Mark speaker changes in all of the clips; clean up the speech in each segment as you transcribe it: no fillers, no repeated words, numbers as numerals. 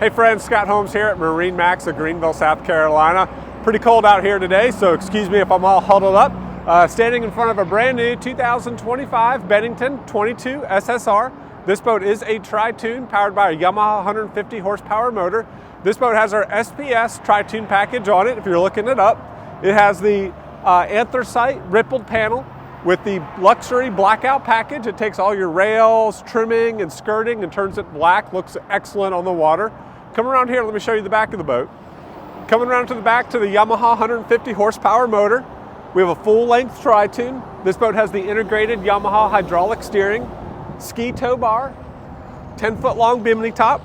Speaker 1: Hey friends, Scott Holmes here at MarineMax of Greenville, South Carolina. Pretty cold out here today, so excuse me if I'm all huddled up. Standing in front of a brand new 2025 Bennington 22 SSR. This boat is a tri-tune powered by a Yamaha 150 horsepower motor. This boat has our SPS tri-tune package on it if you're looking it up. It has the anthracite rippled panel with the luxury blackout package. It takes all your rails, trimming, and skirting and turns it black. Looks excellent on the water. Come around here, let me show you the back of the boat. Coming around to the back to the Yamaha 150 horsepower motor. We have a full-length tri-tune. This boat has the integrated Yamaha hydraulic steering, ski tow bar, 10-foot long bimini top.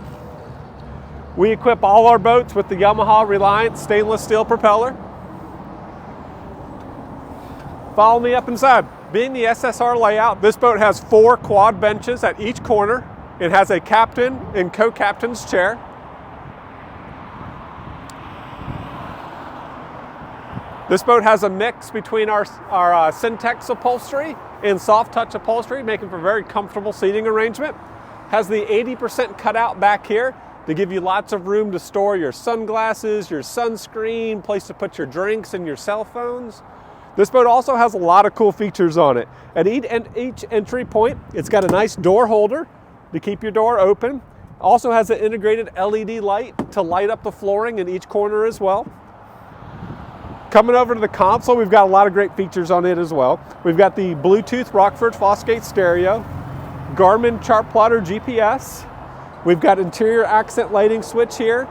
Speaker 1: We equip all our boats with the Yamaha Reliant stainless steel propeller. Follow me up inside. Being the SSR layout, this boat has 4 quad benches at each corner. It has a captain and co-captain's chair. This boat has a mix between our Syntex upholstery and soft touch upholstery, making for a very comfortable seating arrangement. Has the 80% cutout back here to give you lots of room to store your sunglasses, your sunscreen, place to put your drinks and your cell phones. This boat also has a lot of cool features on it. At each entry point, it's got a nice door holder to keep your door open. Also has an integrated LED light to light up the flooring in each corner as well. Coming over to the console, we've got a lot of great features on it as well. We've got the Bluetooth Rockford Fosgate stereo, Garmin chart plotter GPS. We've got interior accent lighting switch here,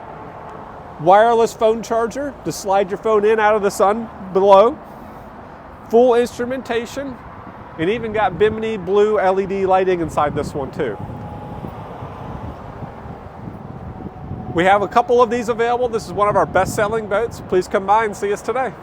Speaker 1: wireless phone charger to slide your phone in out of the sun below, full instrumentation, and even got Bimini blue LED lighting inside this one too. We have a couple of these available. This is one of our best-selling boats. Please come by and see us today.